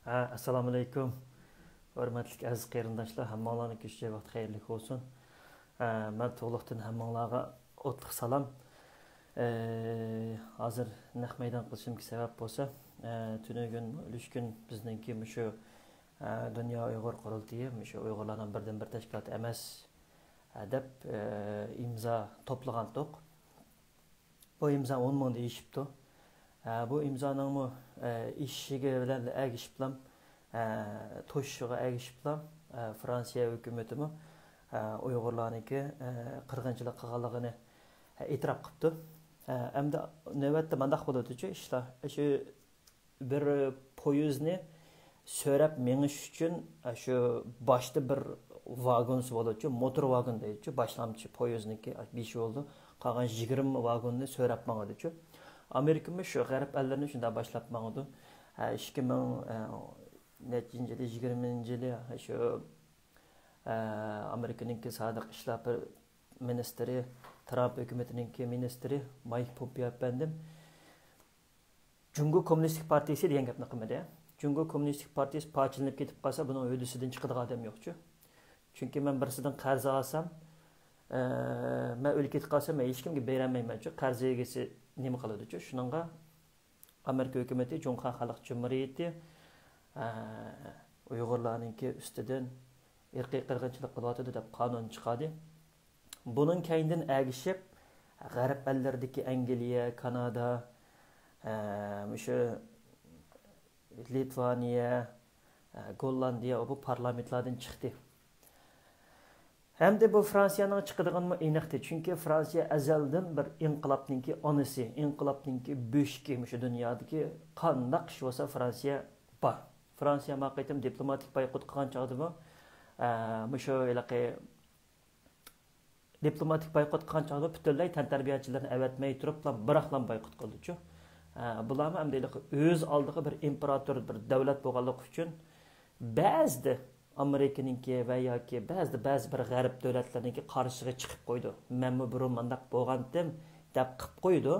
Assalomu alaykum. Hurmatli aziz qarindoshlar, hammanglarning kechki vaqti xayrli bo'lsin. Men to'liqdan hammanglarga o'tliq salom. Hozir naq maydon qilishimga sabab bo'lsa, tunugun ulishgun bizningki shu Dunyo Uyg'ur qurultiyi, shu Uyg'urlarning birdan bir tashkilot emas deb imzo to'plagandik. Bu imzo 10 ming deyishibdi. Bu imzoning ishiga bilan agishiblam, to'shiga agishiblam Fransiya hukumati Uyg'urlarniki qirg'inchilik qilganligini e'tirof qilibdi. Endi navbatda mandaq bo'ladi-chi, ishlar shu bir poyezdni so'rab menish uchun shu boshda bir vagon bo'ladi-chi, motor vagon deydi-chi, boshlamchi poyezdniki 5 bo'ldi. Qolgan 20 vagonni so'rab mangadi-chi. Amerika'mız şu garip ellerini şunda başlap mağdu. 2020 yılı şu Amerika'nınki sadık işler ministeri, Trump hükümetininki ministeri Mike Pompeo efendim. Cumhur Komünistik Partisi diyen gapni qilmadi. Cumhur Komünistik Partisi parçalanıp ketip qalsa bunun ödüsüden chiqadigan adam yo'q-ku. Chunki men birisidan qarz olsam, men o'lib ketib qolsam, men hech kimga berolmayman-ku. Qarz egasi nima qiladi-chi? Shuningga Amerika hukumati Cumhuriyet Xalq Cumhuriyeti Uyg'urlarninki ustidan irqiy qirg'inchilik qilyotdi deb qonun chiqadi. Bunun keyindan agishib G'arb ellardagi Angliya, Kanada, o'sha Litvaniya, Gollandiya bu parlamentlardan chiqdi. Hem de bu Fransa'nın çıkıdığını aniqdi. Çünkü Fransa azaldan bir inqilabninki onisi, inqilabninki böşki şu dünyadaki qandaq ish bo'lsa Fransa bor. Fransa maqaytim diplomatik boykot qilgan chog'dimi? Shu ilaqi diplomatik boykot qilgan chog'da butunlay tantarbiyachilarni avatmay turib, biroqlam boykot qildi-chu. Bularni ham deylik o'z oldiga bir imperator, bir davlat bo'lganligi uchun ba'zida Amerika'nınki ve ya ki bazı bir g'arb davlatlarninki qarshiga chiqib qo'ydi. Men burun mandaq bo'lgandim deb qilib qo'ydi,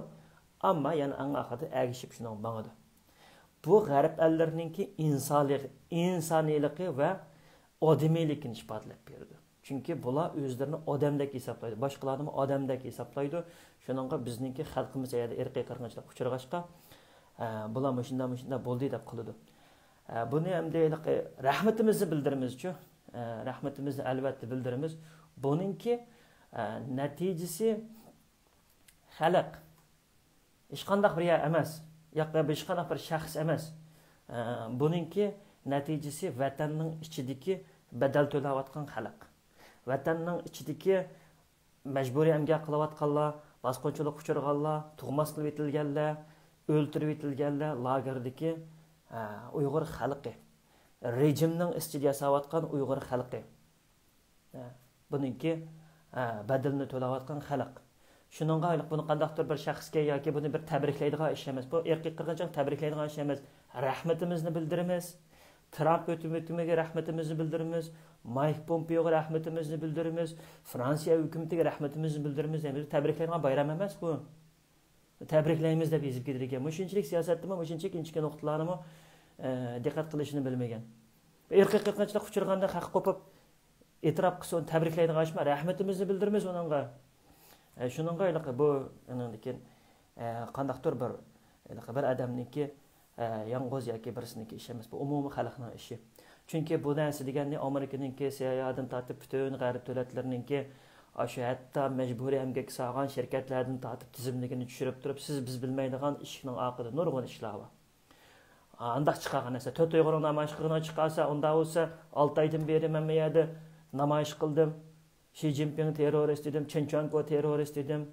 ammo yana eng oxirida agishib shuni bangadi. Bu g'arb ellarninki insoniyligi va odamiyligini isbotlab berdi. Chunki bular o'zlarini odamdek hisoblaydi, boshqalarni odamdek hisoblaydi. Shuningga bizninki xalqimiz yerda irqiy qirg'inchilik uchrag'achqa bular shunda bo'ldi deb qiladi. Bunu hem de rahmetimizi bildirimiz-chu. Rahmetimizni albatta bildirimiz. Buningki neticesi xalq. Hech qanday bir yer emas, yoki hech qanday bir shaxs emas. Buningki neticesi vatanning ichidagi badal to'layotgan xalq. Vatanning ichidagi majburiy emgak qilayotganlar, bosqinchilik uchirganlar, tug'mas qilib etilganlar, o'ltirib etilganlar, lagerdagi Uyg'ur xalqi, rejimning ichida yasayotgan Uyg'ur xalqi. Buningki badalni to'layotgan xalq. Shuningga buni qandaqdir bir shaxsga yoki buni bir tabriklaydigan ish emas. Bu irqiy qirg'inchilik tabriklaydigan ish emas. Rahmatimizni bildiramiz. Trump hukumatiga rahmatimizni bildiramiz. Mike Pompeo'ga rahmatimizni bildiramiz. Fransiya hukumatiga rahmatimizni bildiramiz. Endi tabriklaydigan bayram emas bu. Tabriklaymiz deb yozib ketilgan. Shunchalik siyosatdimi, shunchalik inchki nuqtalarni diqqat qilishini bilmagan. Irqiy qirg'inchilik uchirganda haq qo'pib e'tirof qilsa, tabriklaydigan ishma, rahmatimizni bildiramiz uningga. Shuningga bu lekin qandaqdir bir odamniki yolg'iz yoki birsiniki ish emas, bu umumiy xalqning ishi. Chunki bu narsa deganda Amerikaninki siyosadan tortib butun g'arb davlatlarininki Aşı hatta mecburi emgek sağan şirketlerden tatip tizimligini düşürüp durup biz bilmeydiğin işinin akıdı nurgun işler var. Andaq çıqağın ese 4 Uyghur'un namayış qılığına çıkarsa onda olsa 6 aydan beri men bu yerda namayış qıldım. Xi Jinping terörist dedim, Chen Quanko terörist dedim.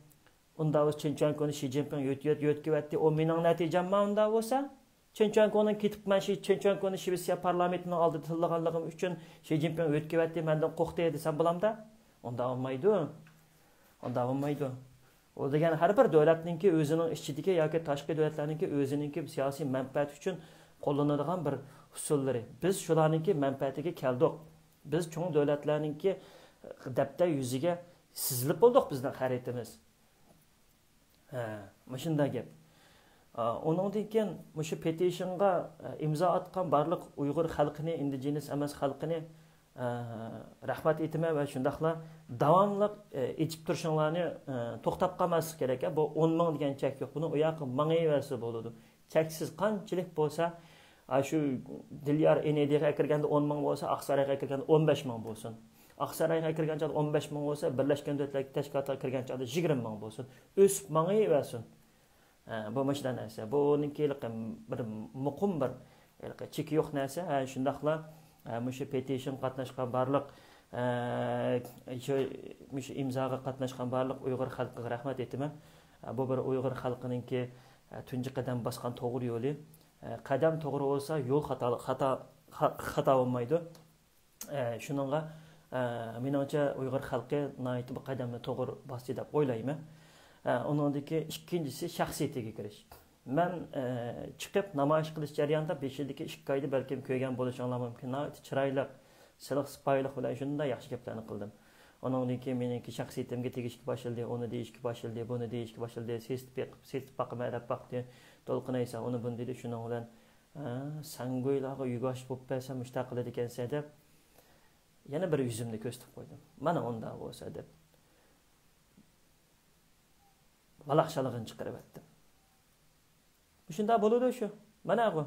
Onda olsa Chen Quanko'nu Xi Jinping yötküvetdi. O mening natijam ma onda olsa Chen Quanko'nun ketip men Chen Quanko'nu Şivisiya parlamentinin aldı tillığanlığım üçün Xi Jinping yötküvetdi menden qo'qdi desem bulamda. Onda olmaydı. Onda olmaydı. O degan har bir davlatninki o'zining ichidagi yoki tashqi davlatlarninki o'zininki siyosiy manfaat uchun qo'llanadigan bir usullari. Biz shularninki manfaatiga keldik. Biz cho'ng davlatlarninki dabda yuziga sizilib bo'ldik bizning xaritamiz. Mana shunday gap. Onundan keyin mushu petitionga imzo atgan barliq Uyg'ur xalqini, indigenous emas xalqini rahmat etime ve şundaqla davamlıq içip turşunlarını to'xtab qolmaslik kerak. Bu 10 ming degan chek yo'q. Buni u yoqqa mingayversa bo'ladi. Cheksiz qanchalik bo'lsa, shu Dilyar NDga kirganda 10 ming bo'lsa, Aqsarayga kirganda 15 ming bo'lsin. Aqsarayga kirganda 15 ming bo'lsa, Birlashgan Davlatlar Tashkilotiga kirganda 20 ming bo'lsin. O'sib mingayversin. Bu mashdan narsa. Bu uninkilik bir muqim bir cheki yo'q narsa. Shundaqla mushu petition qatnashgan barliq mushu imzoga qatnashgan barliq Uyg'ur xalqiga rahmat aytaman. Bu bir Uyg'ur xalqininki tunji qadam bosgan to'g'ri yo'li. Qadam to'g'ri bo'lsa, yo'l xato bo'lmaydi. Shuningga menimcha Uyg'ur xalqi nihoyat bu qadamni to'g'ri bosdi deb o'ylayman. Uningdagi ikkinchisi shaxsiyatiga kirish. Men chiqib namoyish qilish jarayonida 5 yildagi 2 oyda balkim ko'rgan bo'lishinglar mumkin. Chiroyli, siliq sipoyliq bilan shunday yaxshi gaplarni qildim. Ondan keyin meniki shaxsiyatimga tegishga boshildi, uni deyishga boshildi, buni deyishga boshildi, sest baqmay deb baqdi, to'lqinaysan, uni buni dedi, shuning bilan sen go'ylarga yugosh bo'lib bersa mushtaq qiladi ekansan deb yana bir yuzimni ko'rsatib qo'ydim. Mana unda bo'lsa deb valaqshalig'ini chiqarib etdim. Shunda bo'ladi shu. Mana bu.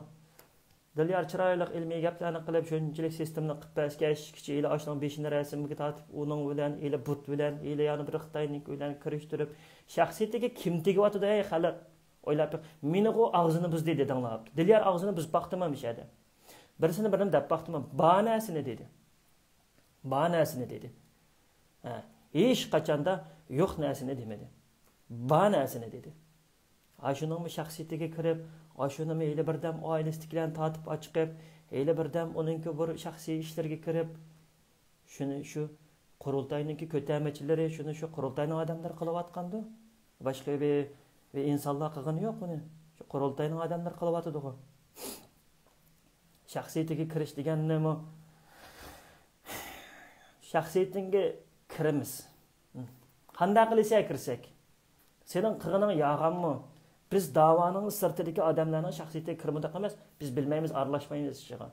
Dilyar chiroyli ilmiy gaplarni qilib, shunchalik sistemni qilib berishga kichik ila oshning 5 rasmga tortib, uning bilan ila but bilan ila yana bir Xitoyning bilan kirishtirib, shaxsiyatiga kim tegyapti ey xalq o'ylab, meni u og'zini buzdi dedinglar. Dilyar og'zini buzib baqtirmamiş edi. Birisini birini deb baqtirmam, banasini dedi. Banasini dedi. Hech qachonda yo'q narsani demadi. Banasini dedi. Aşunun shaxsiyatiga kirib, aşunun elə birdam oilasidagilarni tortib chiqib, elə birdam uningki bir shaxsiy ishlarga kirib, shuni shu qurultayninki ko'tarmachilari, shuni shu qurultayning odamlar qilayotgandi. Boshqa bir insonlar qilgani yo'q buni. Shu qurultayning odamlar qilayotdi-ku. Shaxsiyatiga kirish degan nima? Shaxsiyatingga kiramiz. Qanday qilsak kirsak? Senin qilganing yog'anmi? Biz davanın sırtidagi odamlarning shaxsiyatiga kirmadik emas, biz bilmaymiz, aralashmaymiz ishiga.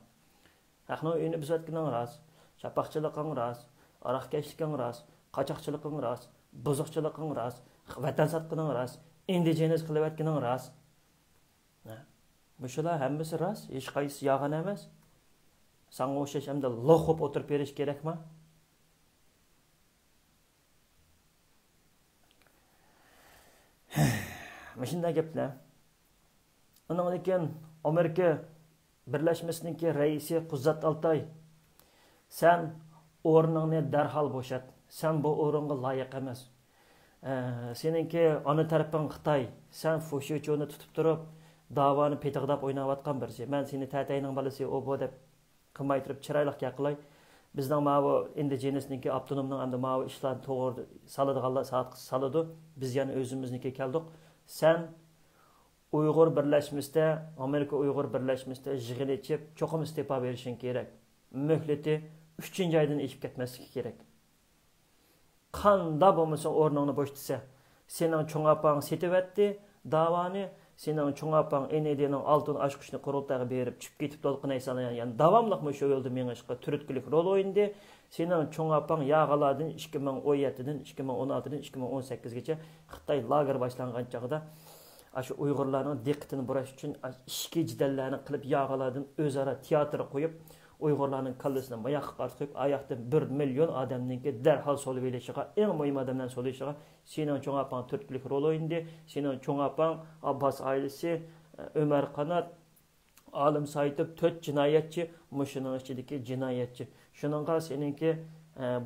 Haqni uyni buzatganing rost, chapaqchiliging rost, aroqkashliging rost, qochoqchiliging rost, buzuqchiliging rost, vatan sotganing rost, indigenous qilib etganing rost. Bu shular hammasi rost, hech qaysi yog'an emas. Sanga o'xshash hamda lo'qib o'tirib berish kerakmi? Mashunda gaplar. Ondan keyin Amerika Birlashmasininki raisi Quzzat Altay, sen o'rningni darhol bo'shat. Sen bu o'ringa loyiq emas. Seninki ona tarafing Xitoy, sen Fushichoni tutib turib, davoni petig'dab o'ynayotgan birisi. Men seni tatayning bolasi o bu deb qilmay turib chiroyli qilay. Bizning ma'vo indigenouсники avtonomning hamda ma'vo ishlarni to'g'ri saladiganlar saladi. Biz yana o'zimizniki keldik. Sen Uyg'ur birlashmasida, Amerika Uyg'ur birlashmasida yig'in ichib, cho'qim iste'fo berishing kerak. Muhlati 3-oydan eshib ketmasligi kerak. Qanda bo'lmasa o'rningni bo'shtisa, sening cho'ng opang setivatdi, davoni sening cho'ng opang NDning oltin ochqishni qurultayga berib chiqib ketib to'lqinaysan, ya'ni davomliq shu yo'lda mengishga turtkilik rol o'yindi. Sening cho'ng opang yağalardan 2017dan 2016dan 2018 gacha Xitoy lager boshlangan chog'da shu Uyg'urlarning diqqatini burash uchun ishki jidallarni qilib yağalardan o'zaro teatr qo'yib, Uyg'urlarning kallasini mayoqqa qartib, oyoqdan 1 million odamninki darhol solib elishiga, eng muhim odamdan solishiga sening cho'ng opang turtkilik rol o'yindi. Sening cho'ng opang Abbas oilasi, Ömer Qanat, Alim Saitov 4 jinoyatchi, mushuning ichidagi jinoyatchi. Shuningga seninki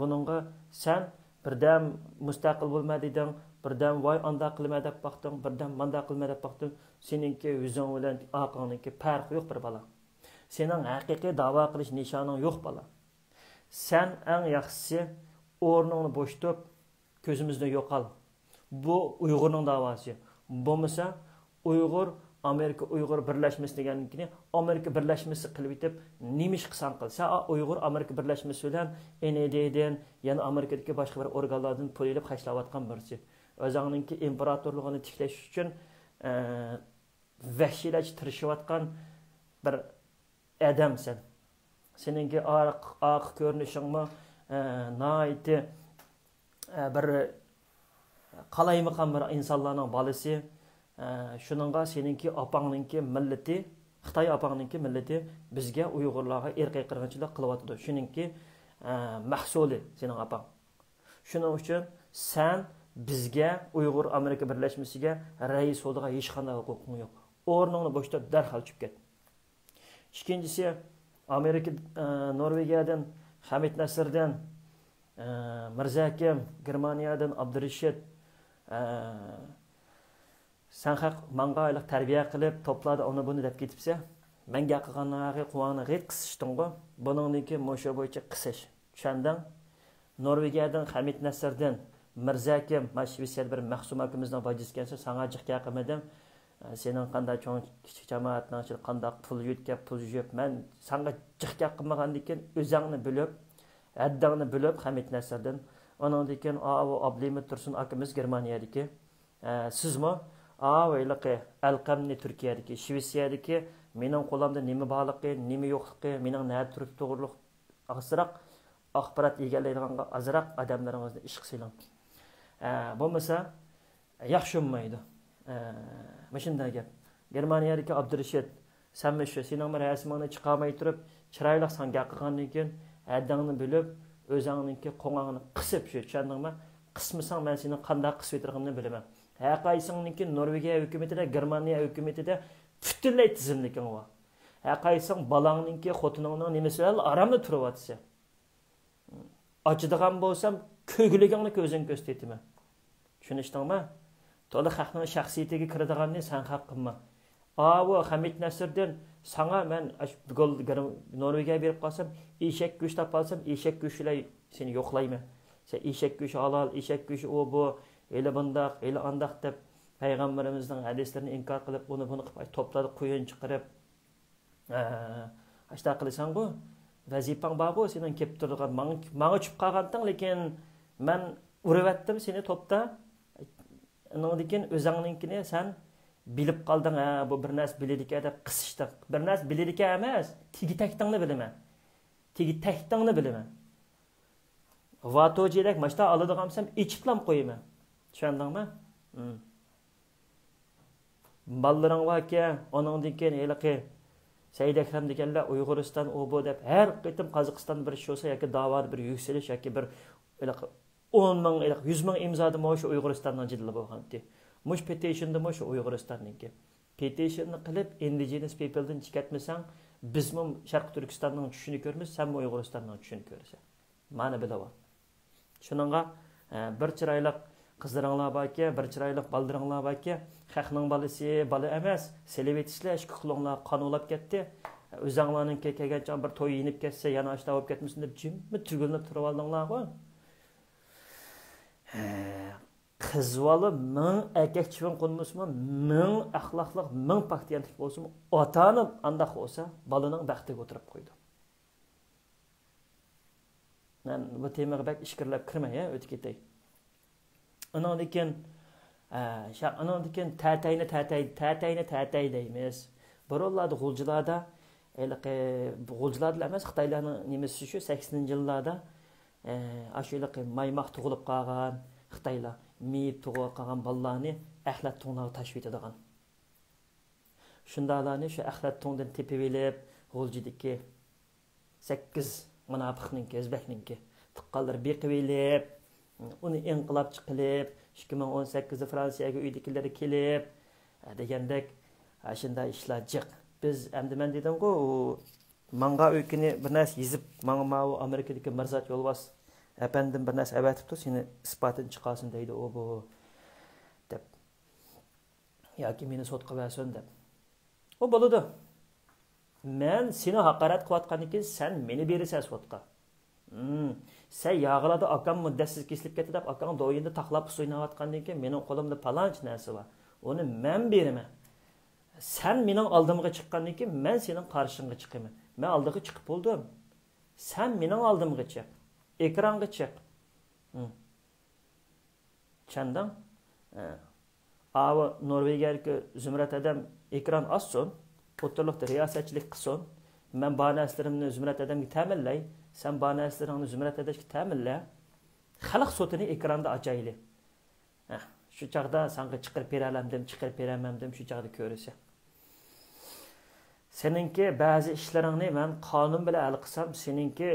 buningga sen birdam mustaqil bo'lmading, birdam voy anda qilma deb baqding, birdam manda qilma deb baqding. Seninki o'zing bilan aqlingki farq yo'q bir bola. Sening haqiqiy da'vo qilish nishoning yo'q bola. Sen eng yaxshisi o'rningni bo'shtib, ko'zimizda yo'qol. Bu Uyg'urning da'vosi. Bo'lmasa Uyg'ur Amerika Uyg'ur birlashmasi deganikini Amerika birlashmasi qilib etib, nimish qilsan qilsa, Uyg'ur Amerika birlashmasi bilan NDdan, yana Amerikadagi boshqa bir organlardan pul olib xashlayotgan birisi. O'zingizning imperatorligini tiklash uchun vahşiylarcha tirishayotgan bir odamsan. Seninki aq ko'rinishingmi nihoyatda bir qalaymiqan bir insonlarning bolasi. Shuningga seninki opangninki millati, Xitoy opangninki millati bizga Uyg'urlarga irqiy qirg'inchilik qilyapti. Shuningki mahsuli sening opang. Shuning uchun sen bizga Uyg'ur Amerika birlashmasiga rais bo'ldiga hech qanday huquqing yo'q. O'rningni bo'shtab darhol chiqib ket. Ikkinchisi Amerika Norvegiyadan Hamid Nasrdan Mirzakim, Germaniyadan Abdurashid sen haq manga ayliq tarbiya qilib to'pladi uni buni deb ketibsa, menga qilganlarga quvonib g'et qisishdingmi? Buningki mo'sha bo'yicha qisish. Tushunding? Norvegiyadan Hamid Nasrdan Mirzakim, Mashvisiyat bir mahsum akimizning bajiskansa sana jiqqa qilmadim. Sening qanday cho'ng kichik jamoatning ichida qanday pul yutkab, pul yeb, men senga jiqqa qilmagandan keyin o'zingni bilib, haddingni bilib Hamid Nasrdan, ondan keyin Ablimit Tursun akimiz Germaniyadagi, sizmi Avayliqi Alqamni Turkiyadagi, Shvetsiyadagi mening qo'limda nima borligi, nima yo'qligi, mening nima turib to'g'riliq asraq axborot egallaydiganga azroq odamlaringizni ish qilsang. Bo'lmasa yaxshi bo'lmaydi. Mashunday gap. Germaniyadagi Abdurashid, sen shu sening rasmingni chiqarmay turib, chiroyli sanga qilgandan keyin haddingni bilib, o'zingninki qo'ng'angni qisib shu tushundingmi? Qismasang men seni qanday qisib o'tirganimni bilaman. Haqaysingniki Norvegiya hukumatida, Germaniya hukumatida butunlay tizimliking bor. Haqaysin balangninki, xotiningning nimasi bilan aramda turyapti. Acıdığan bo'lsam, ko'gligingni ko'zing ko'rsataman. Tushunishdingmi? To'liq xalqning shaxsiyatiga kiradiganni sen haq qilma. Bu Hamid Nasrdan sana men Norvegiyaga berib qolsam, eshak go'sht topolsam, eshak go'shtlar seni yo'qlayman. Sen eshak go'shti halol, eshak go'shti bu, eli bundaq, eli andaq deb payg'ambarimizning hadislarini inkor qilib, uni buni qilib to'pladi, qo'yin chiqarib, ashta qilsan bu. Vazifang bor sening kelib turgan menga chiqib qolganding, lekin men urvatdim seni to'pda. Undan keyin o'zingninkini sen bilib qolding, bu bir narsa biledika deb qisishdi. Bir narsa biledika emas, tigi taktingni bilaman. Tigi taktingni bilaman. Vatojidak mashta oladigansam ichiblam qo'yaman. Tushundingmi? Ballaring borki, oningdan keyin eliqi Said Akram deganlar Uyg'uriston bu deb har qitim Qozog'iston bir ish bo'lsa yoki da'vat bir yuksalish yoki bir 10 ming, 100 ming imzoda o'sha Uyg'uristondan jiddiy bo'lgandi. Mush petitionda o'sha Uyg'uristonniki. Petitionni qilib indigenous people'dan chiqatmasang, bizmi Sharq Turkistonning tushini ko'rmiz, sen Uyg'uristonning tushini ko'rasan. Mana bilaman. Shuningga bir chiroyli qizlaringlar borki, bir chiroyli baldiringlar borki, xalqning bolasi bola emas, selebetishlar ish qilinglar qonulab ketdi. O'zinglarning kelgancha bir to'y yinib ketsa, yana ashta olib ketmasin deb jimmi tugunib turib oldinglar-ku. Qizvalı ming erkakchivin qo'nmasmi, ming axloqliq, ming paktiyantlik bo'lsin, ota-ona andaq bo'lsa, balaning baxtiga o'tirib qo'ydi. Men bu temaga bak ishkirlab kirmay, o'tib ketay. Undan keyin tatayni deymiz. Birolladi g'uljilarda, g'uljilarda emas, Xitoylarning nimasi shu 80-yillarda ashulaqa maymoq tug'ilib qolgan Xitoylar miyib tug'ilib qolgan bolalarni axlat to'nglarga tashib etadigan. Shundalarni shu axlat to'ngdan tepib elib, g'uljidagi 8 munofiqninki, o'zbekninki tuqqanlar beqib elib, uni inqilob qilib, 2018da Fransiyaga uydagilar kelib, degandek shunday ishlar jiq. Biz endi men dedim-ku, manga o'kini bir narsa yezib, menga Amerikadagi Mirzat Yo'lbos efendim bir narsa avatibdi, seni isbotini chiqarsin deydi bu deb. Yoki meni sotqa bersin deb. O bo'ladi. Men seni haqorat qilayotgandan keyin sen meni berasan sotqa. Sen yağılada akam müddətsiz kesilib ketdi deb akam doyunda taxlab suynayotgandan keyin mening qo'limda palanch narsa bor. Onu men beraman. Sen mening oldimga chiqqandan keyin men sening qarshingga chiqaman. Men oldiga chiqib bo'ldim. Sen mening oldimga chiq. Ekranga chiq. Tushunding? Ava Norvegiyadagi Zumrat adam ekran açsın, o'tirliqda riyosatchilik qilsin. Men ba'naslarimni Zumrat adamga ta'minlay, sen ba'naslaringni Zumrat adamga ta'minla. Xalq sotini ekranda ochayli. Shu chaqda senga chiqarib beralamdim, chiqarib beramamdim, shu chaqda ko'rsa. Seninki ba'zi ishlaringni men qonun bilan hal qilsam, seninki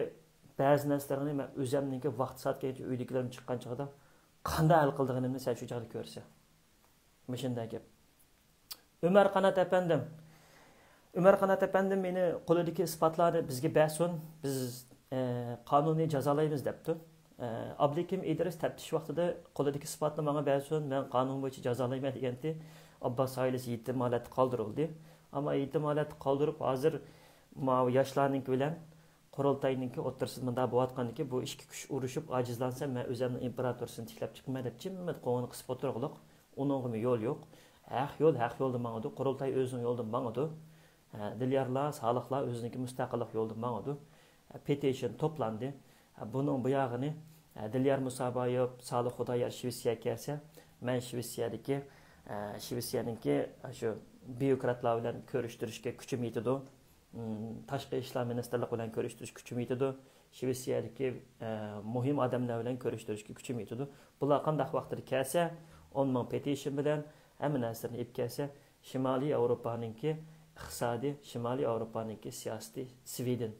ba'zi narsalarni men o'zimniki vaqt soatgacha uydagilarim chiqqan chaqda qanday hal qilganimni sen shu chaqda ko'rsa. Mishindagi gap. Umar Qanat efendim meni qo'lidagi isbotlarni bizga bersin, biz qonuniy jazolaymiz debdi. Abdukim İdris taftish vaqtida qo'lidagi isbotni menga bersin, men qonun bo'yicha jazolayman degandi. Abbos oilasi yetim holatda qoldirildi. Ammo yetim holatda qoldirib hozir yoshlarning bilan qurultayninki o'tirsizda bunda bo'layotganiki bu ishki kuch urushib ojizlansa men o'zimni imperatorsin tiklab chiqmay deb chimmat qo'ng'ini qisib o'tirg'liq. Uningmi yo'l yo'q. Haq yo'ldan mang'idi. Qurultay o'zining yo'ldan mang'idi. Dilyarlar, sağlıqlar o'ziniki mustaqillik yo'ldan mang'idi. Petition to'plandi. Buning bu yog'ini Dilyar Musabayev, Salih Xudoyor Shvetsiyaga kelsa, men Shvetsiyaninki shu byurokratlar bilan ko'rishtirishga kuchim yetadi. Tashqi ishlar ministrligi bilan ko'rishtirish kuchim yetadi. Shvetsiyadagi muhim odamlar bilan ko'rishtirishga kuchim yetadi. Bular qanday vaqtda kelsa, 10 ming petition bilan hamma narsani olib kelsa, Shimoliy Yevropaninki iqtisodiy, Shimoliy Yevropaninki siyosiy Sweden,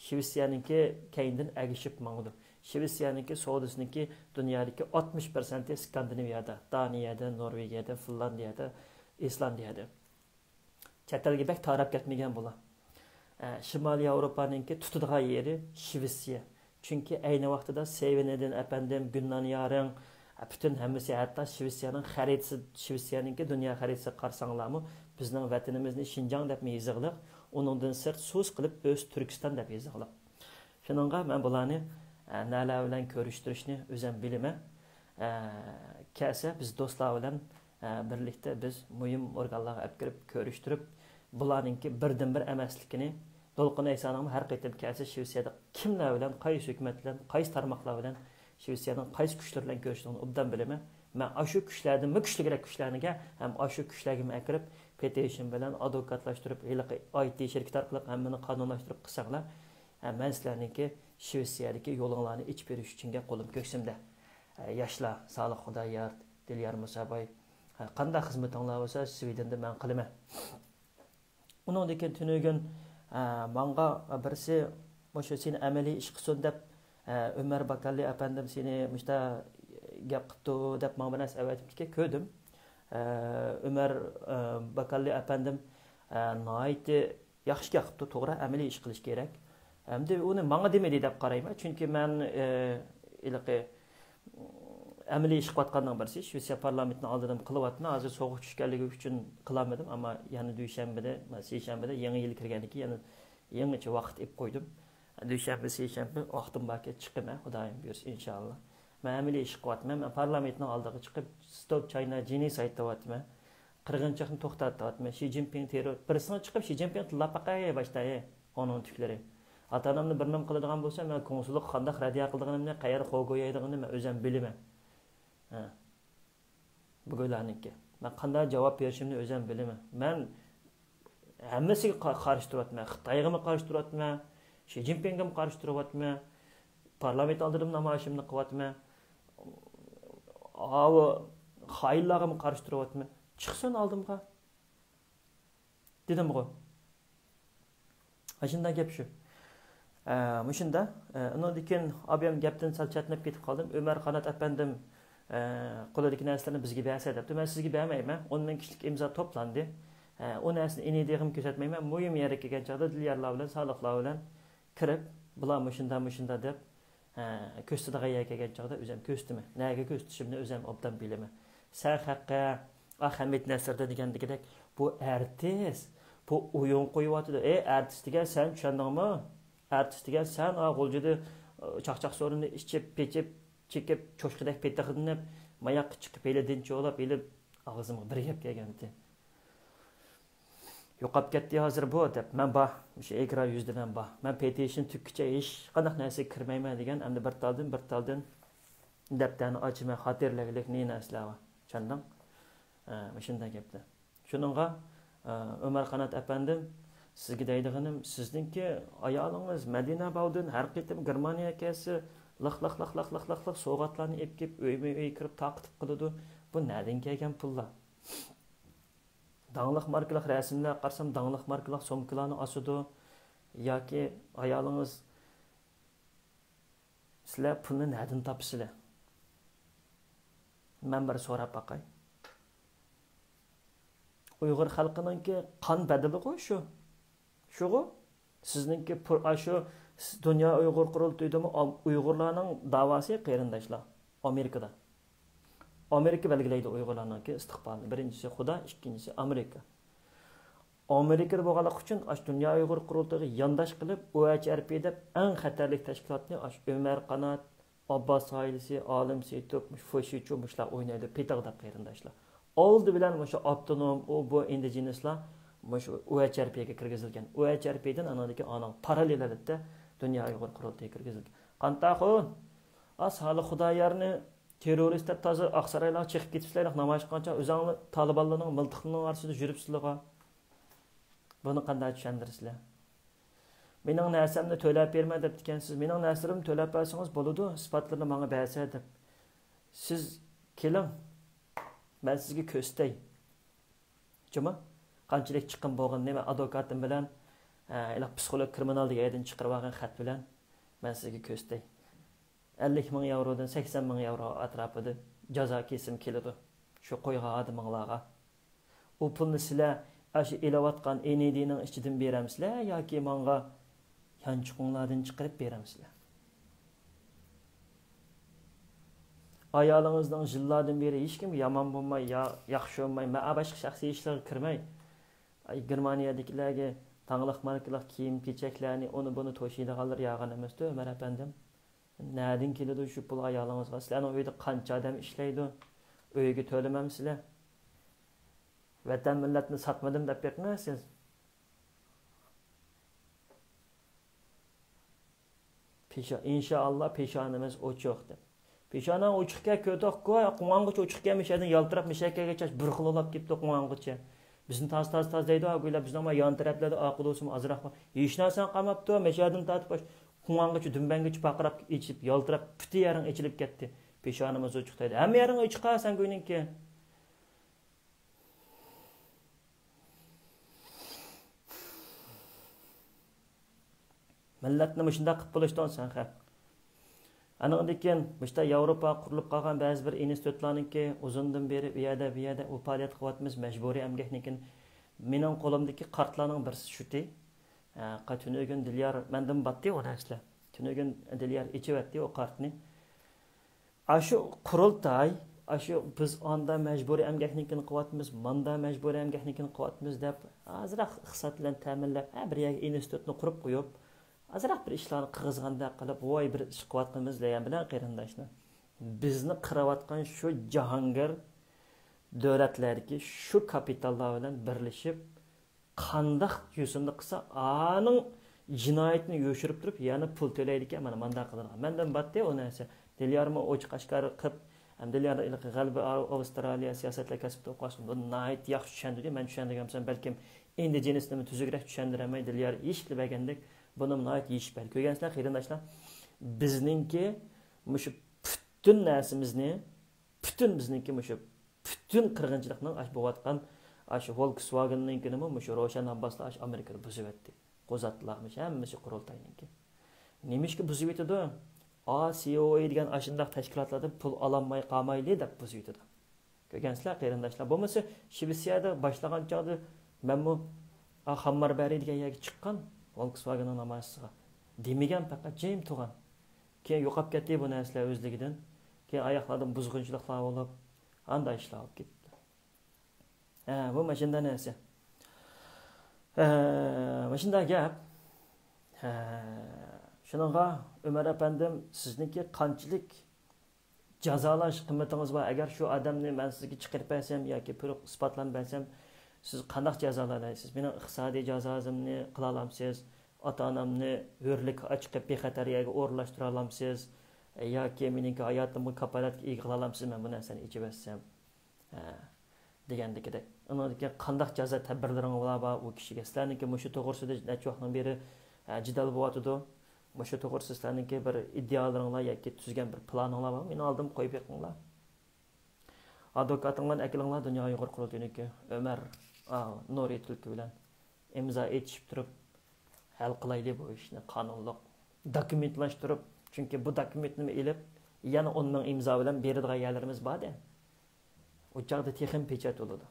Shvetsiyaninki keyindan agishib mangdi. Shvetsiyaninki savdosiniki dunyodagi 60% Skandinaviyada, Daniyada, Norvegiyada, Finlandiyada, Islandiyada. Chet elga bek tarab ketmagan bular. Shimoliy Yevropaninki tutadigan yeri Shvetsiya. Chunki ayni vaqtida Sevinedin efendim Günnan yarın bütün hammasi hatta Shvetsiyaning xaritasi, Shvetsiyaninki dunyo xaritasi qarsanglarmi bizning vatanimizni Xinjiang deb yozig'liq, uningdan sirt so'z qilib o'z Turkiston deb yozig'liq. Shuningga men bularni nalar bilan ko'rishtirishni o'zim bilaman. Kelsa biz do'stlar bilan birlikda biz muhim organlarga olib kirib ko'rishtirib, bularningki birdan-bir emasligini Dolqin Aysanım har qaytib kelsa Shvetsiyada kimlar bilan, qaysi hukumat bilan, qaysi tarmoqlar bilan Shvetsiyaning qaysi kuchlar bilan ko'rishishini obdan bilaman. Men ashu kuchlardan kuchliroq kuchlarga ham ashu kuchlarga akirib petition bilan advokatlashtirib, IT shirkat orqali hammani qonunlashtirib qilsanglar, men sizlarningki Shvetsiyadagi yo'linglarni ichib berish uchun qo'lim ko'ksimda. Yoshlar, Salih Xudoyor, Dilyar Musaboy, qanday xizmatinglar bo'lsa, Svedenda men qilaman. Uningdan keyin tunugun manga birisi o'sha seni amaliy ish qilsin deb Ömer Bakalli efendim seni mushta gap qildi deb men bilan aytibdi ko'rdim. Ömer Bakalli efendim nihoyatda yaxshi gap qildi, to'g'ri amaliy ish qilish kerak. Endi uni menga demedi deb qarayman, chunki men amaliy ish qilayotgandan birisi Shvetsiya parlamentini oldidan qilyapman. Hozir sovuq tushganligi uchun qilamadim, ammo yana dushanbada, seshanbada yangi yil kirganiki yana yangicha vaqt ib qo'ydim. Dushanba, seshanba vaqtim borga chiqaman, Xudoyim buyursa inshaalloh. Men amaliy ish qilyapman. Men parlamentning oldiga chiqib Stop China Chinese aytyapman. Qirg'inchilikni to'xtatyapman. Xi Jinping terror birisini chiqib Xi Jinping tilapaqay boshladi. Onun tüklari. Atanamni bir nima qiladigan bo'lsa, men konsullik qanday radiya qilganimni, qayerga qo'yganimni men o'zim bilaman. Bugunlarniki. Men qanday javob berishimni o'zim bilaman. Men hammasiga qarshi turyapman. Xitoyga qarshi turyapman. Xi Jinpingga qarshi turyapman. Parlament oldida namoyishimni qilyapman. Ava xayillarga qarshi turyapman. Chiqsin oldimga. Dedim-ku. Ashunday gap shu. Mushunda, undan keyin abim gapdan sal chatnab ketib qoldim. Ömer Qanat efendim qo'lidagi narsalarni bizga bersa debdi. Men sizga bermayman. 10 ming kishilik imzo to'plandi. O narsani enidiyim ko'rsatmayman. Muhim yerga kelgan chog'da Dilyarlar bilan, Saliqlar bilan kirib, bular mushunda deb ko'rsatadigan yerga kelgan chog'da o'zim ko'rsataman. Nega ko'rsatishimni o'zim obdan bilaman. Sen haqqa Ahmet Nasrda degandek bu artist, bu o'yin qo'yyapti. Artist degan sen tushundingmi? Artist degan sen g'o'ljida chaqchaq so'rini ichib, pechib, chekib, cho'shqidek petaqinib, mayoq chiqib elidinchi olib, elib og'zimga bir gap kelgandi. Yo'qab ketdi hozir bu deb. Men o'sha ekran yuzida men petition tükkicha ish, qanday narsa kirmayman degan, endi bir taldan Dəftərini açmay xatirləgilik ne nəsləva. Çandan? Şunda gepdi. Şununğa Ömer Qanat əpəndim sizge deydiğinim sizdinki ayalınız Medine bağdın her qitim Germaniya kesi laq soğatlarını epkip öy kirib taqıtıb qılıdı. Bu nədən kelgan pullar? Dağlıq markalıq rəsimlər qarsam dağlıq markalıq somkalarını asıdı. Yoki ayalınız sizlər pulni nədən tapısızlar? Mən bir sorab baqay. Uyghur xalqınınki qan bədili qoy şu. Şuğu sizninki şu Dünya Uyghur Qurultayıdımı Uyghurlarning davası qeyrindaşlar Amerikada. Amerika belgileydi Uyg'urlarninki istiqbolini. Birinchisi Xudo, ikkinchisi Amerika. Amerikada bo'lganlik uchun Dünya Uyg'ur Qurultayıga yondash qilib, OHRP deb eng xatarli tashkilotni Ömer Qanat, Abbas ailesi, Alim Seyitov, Foşichu muşlar oynaydı, petagda qeyrindaşlar. Oldu bilan mushu avtonom bu indigenuslar mushu OHRP'ga kirgizilgan. OHRP'dan anadagi paralellikda Dünya Uyg'ur Qurultayıga kirgizilgan. Qantaxun hali Xudoyarni terroristlar tazı Aqsaraylar chiqib ketibsizlar, namoyish qilgancha o'zingni Talibanlarning miltiqning orasida yuribsizlar. Buni qanday tushundirsizlar? Mening narsamni to'lab berma deb ekansiz. Mening narsarimni to'lab bersangiz bo'ladi, isbotlarni menga bersa deb. Siz keling. Ben sizga ko'stay. Juma qanchalik chiqqan bo'lgan nima advokatim bilan, psixolog kriminal degan chiqarib olgan xat bilan men sizga ko'stay. 50 ming yevrodan 80 ming yevro atrofida jazo kesim keladi. Shu qo'ygan odamlarga. U pulni sizlar aşı elayotgan ND'ning ichidan beramsizlar yoki menga yanchiqinglardan chiqarib beramsizlar? Ayalınızdan yıllardan beri hiç kim yaman bulmay, yaxşı olmay, başka şahsi işlerine kirmay. Germaniyadakilarga tağlıq markalar kiyim, keçeklerini, onu bunu toşuyduğalar yağan emasdi, Ömer efendim. Nereden keledi şu pul ayalınızga? Sizlarning uyda qancha adam ishlaydi? Uyga to'lamamsizlar? Vatan millatni satmadim deb bermasiz. İnşallah peshonamiz o'choq deb. Peshona uchiqqa ko'toq qo'y, quvong'ich uchiqqa mishadin yaltirab mishakkaga chash bir xil olib ketdi quvong'icha. Bizni taz deydi, o'ylar bizni ama yon taraflarda aqidosum azroq. Hech narsa qamabdi, mishadin tatib quvong'ich dumbangicha baqirab ichib yaltirab puti yaring ichilib ketdi. Peshonamiz uchiq deydi. Hamma yaring uchiqqa sen go'yninki. Millatni shunday qilib bo'lishdan sen haq. Anıqdikin, işte Avrupa qurilib qolgan ba'zi bir institutlarningki uzundan beri bu yerda u faoliyat qilyapmiz, majburiy emgaknikin. Mening qo'limdagi kartlarning birisi shuti. Qatunigan Dilyar mendan batdi o narslar. Tunugan Dilyar ichivatdi o kartni. Ashu qurultay, ashu biz onda majburiy emgaknikin qilyapmiz, manda majburiy emgaknikin qilyapmiz deb azroq iqtisod bilan ta'minlab, bir institutni qurib qo'yib azroq bir ishlarni qig'izganda qilib, voy bir ish qilyapmiz degan bilan qarindoshlar. Bizni qirayotgan shu jahongir davlatlarki shu kapitallar bilan birlashib qandoq yo'sinda qilsa, aning jinoyatni yo'shirib turib, yana pul to'laydi ekan, mana manda qilgan. Mendan batdi o narsa. Dilyarmi ochiq ashkar qilib, ham Dilyar g'albi Avstraliya siyosatlar kasbida o'qishim. Bu nayt yaxshi tushunadi, men tushundiramsan, balkim endi jinisni tuzukroq tushundiramay Dilyar ish qilgandek. Bunun nayet iş bel. Köygensler, qeyrindaşlar, bizninki muşu bütün näsimizni, bütün bizninki muşu bütün qırğınçılıqның aş boğatqan aş Volkswagen'ninkini muşu Roshan Abbas'la aş Amerikada buzib etdi. Qozatlarmış, hemmisi qurultayniki. Nemişki buzib etdi? COA degan aşındaq təşkilatlarda pul alanmay qalmaylı deb buzib etdi. Köygensler, qeyrindaşlar, bo'lmasa Shvetsiyada başlagan çağda men bu Hammarbari degan yerga chiqqan Volkswagen'ın namoyishiga demigan faqat jim turgan. Keyin yo'qolib ketdi bu narsalar o'zligidan. Keyin oyoqlardan buzg'unchiliklar bo'lib, anday ishlar olib ketdi. Bu mashina narsa. Mashina gap. Shuningga Ömer efendim sizniki qanchalik jazolash qimmatingiz bor? Agar shu odamni men sizga chiqarib bersam yoki pul isbotlanib bersam, siz qanday jazolaysiz? Mening iqtisodiy jazozimni qila olamsiz? Ota-onamni hurlik ochqib bexatar yerga o'rlashtira olamsiz? yoki meniki hayotimga kapolatga ega qila olamsizmi bu narsani ichib etsam degandekidek. Undan keyin qanday jazo tadbirlaring bor u kishiga? Sizlarniki mushu to'g'risida necha vaqtdan beri jidal bo'yotidi. Mushu to'g'risida sizlarniki bir idealaringlar yoki tuzgan bir planinglar bormi? Meni oldim qo'yib yiqinglar. Advokatinglar akilinglar Dunyo Uyg'ur qurultayiniki Ömer Nuri Tulki bilan imzo etishib turib hal qilaylik bu ishni qonunliq dokumentlashtirib. Chunki bu dokumentni elib yana 10 ming imzo bilan beradigan yerlarimiz bor-da. O chaqda texnik pechat bo'ladi.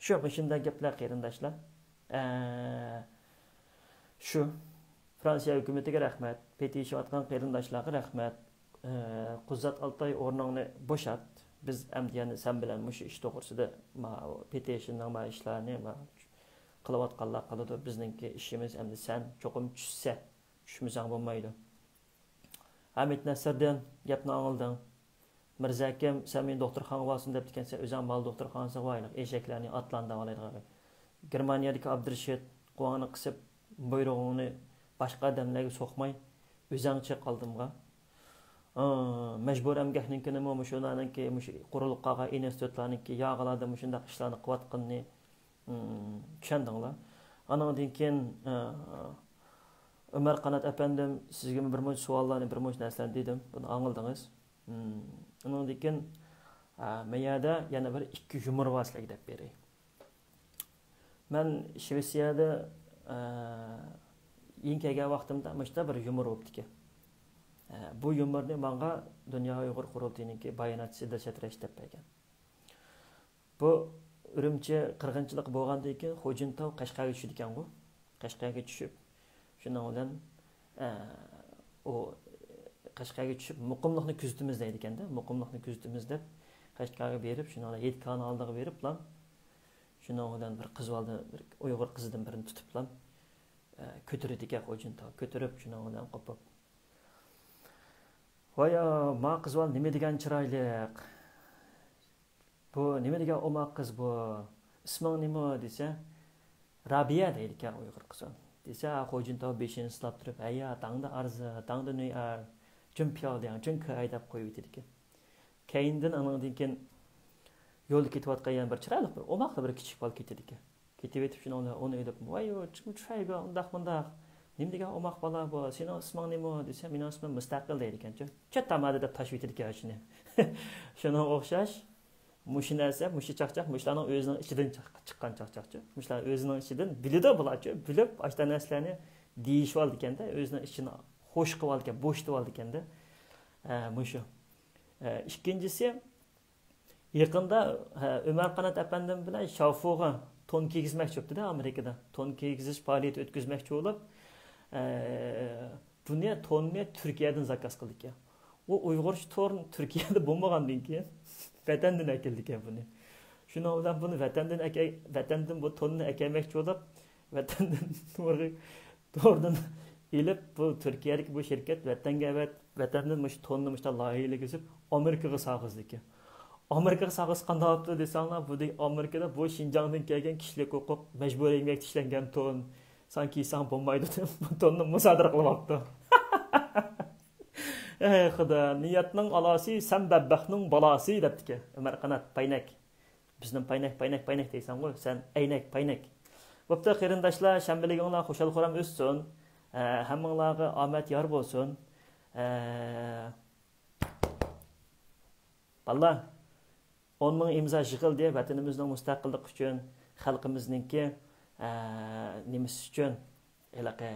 Shu shunday gaplar qarindoshlar. Shu Fransiya hukumatiga rahmat, petitsiya atgan qarindoshlarga rahmat. Quzat Altay o'rningni bo'shat. Biz endi yana sen bilan mushu ish to'g'risida petitsiyaning ishlarni qilayotganlar qiladi. Bizningki ishimiz endi sen cho'qim tushsa, tushmasang bo'lmaydi. Hamid Nasrdan gapni anglading. Mirza akam sen men doktorxona bo'lsin deb ekansan, o'zing mal doktorxonasiga qo'yaylik. Eshaklarni atlandan olaydigan. Germaniyadagi Abdurashid qo'ng'ini qisib, buyrug'ini boshqa odamlarga so'qmay, o'zingcha qoldimga. Majbur emgakninki nima mushunaniki, mush qurilib qolgan institutlarniki yog'iladi mushundaq ishlarni qilayotganini tushundinglar. Andan keyin Ömer Qanat efendim sizga bir mo'j savollarni, bir mo'j narsalarni dedim. Buni angladingiz. Andan keyin meyada yana bir ikki yumor vaslik deb beray. Men Shvetsiyada eng kelgan vaqtimda mashta bir yumor bo'libdi. Bu yumorni menga Dunyo Uyg'ur qurultayiniki bayonotchisi Dilshat deb bergan. Bu Urumchi qirg'inchilik bo'lgandan keyin Xo'jintav Qashqarga tushdi ekan-ku. Qashqarga tushib shundan bilan o Qashqarga tushib muqimlikni kuzatimiz deydi ekanda. Muqimlikni kuzatimiz deb Qashqarga berib, shuni 7 kanalga berib lan. Shundan bilan bir qiz oldi, bir Uyg'ur qizidan birini tutib lan. Ko'tardi ekan Xo'jintav. Ko'tarib shundan bilan qopib. Voya, ma qiz ol nima degan chiroyliq. Bu nima degan omoq qiz bu? Isming nima desa, Rabiya deydi ekan Uyg'ur qiz. Desa, Xo'jintav beshini silab turib, "Ayya, tangda arzi, tangda nuyar, jim piyoldan, jim kay" deb qo'yib ketdi. Keyindan andan keyin yo'lda ketayotgan bir chiroyli bir omoqli bir kichik bola ketdi ekan. Ketib etib shuni uni o'ylab, "Voy, chiqib tushayga, undaq-mundaq. Nima degan omoq bola bu? Sening isming nima?" desa, "Mening ismim Mustaqil" deydi ekan-chi. Chattamadi deb tashib etdi ekan shuni. Shuna o'xshash mushi narsa, mushi chaqchaq, mushlarning o'zining ichidan chiqqan chaqchaqchi. Mushlar o'zining ichidan biladi bularchi, bilib, ashta narsalarni deyishib oldi ekanda, o'zining ichini xo'sh qilib oldi ekan, bo'shitib oldi ekanda. Mushu. Ikkinchisi yaqinda Ömer Qanat efendim bilan Shafuga ton kiygizmoqchi bo'libdi-da Amerikada. Ton kiygizish faoliyati o'tkazmoqchi bo'lib, buni tonni Turkiyadan zakaz qildi ekan. O Uyg'ur torn Turkiyada bo'lmagandan keyin vatandan keldi ekan buni. Shundan bilan buni vatandan bu tonni akamoqchi bo'lib, vatandan to'g'ridan elib bu Turkiyadagi bu shirkat vatanga vatandan mush tonni mushta loyihaligizib Amerikaga saqizdi ekan. Amerikaga saqizganda bo'libdi desanglar, bu Amerikada bu Şinjandan kelgan kishilik huquq majburiy emgak ishlangan ton sanki san bo'lmaydi deb bu tonni musodara qilyapti. Ey xudo, niyatning alasi, sen badbaxtning balasi debdi-ki. Ömer Qanat paynak. Bizning paynak deysan qo'y, sen aynak paynak. Bo'pti, qarindoshlar, shanbaliginglar xushal-xuram o'ssin. Hammanglarga omad yor bo'lsin. Vallah 10 ming imzo yig'ildi vatanimizning mustaqillik uchun, xalqimizningki nimasi uchun elaqa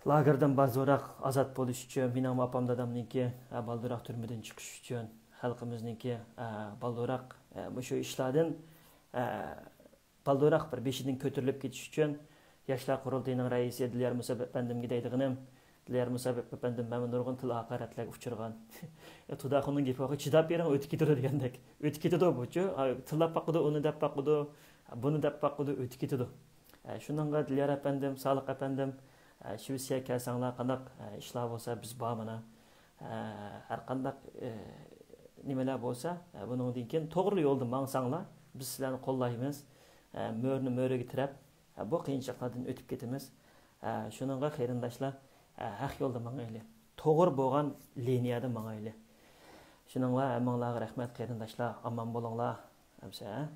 lagerdan bazorak azod bo'lish uchun, mening opam dadamningki balduroq turmadan chiqish uchun, xalqimizningki balduroq shu ishlardan balduroq bir beshidan ko'tarilib ketish uchun Yoshlar qurultayining raisi Dilyar Musa efendimga deydiganim, Dilyar Musa efendim men nurg'un til haqoratlarga uchirgan. Xudoning gapiga chidab bering, o'tib ketadi degandek. O'tib ketadi bu-chi, tillab baqidi, uni deb baqidi, buni deb baqidi, o'tib ketadi. Shuningga Dilyar efendim, Sodiq efendim Shvetsiya kelsanglar qanday ishlar bo'lsa biz bormana. Har qanday nimalar bo'lsa, buningdan keyin to'g'ri yo'lda mangsanglar, biz sizlarni qo'llaymiz. Mo'rni mo'riga tirab, bu qiyinchiliklardan o'tib ketamiz. Şununğa qarindaşlar, haq yolda mangaylı. Toğır bo'lgan liniyada mangaylı. Şununğa hammanglarga rahmat qarindaşlar, aman bo'linglar. Hamsa.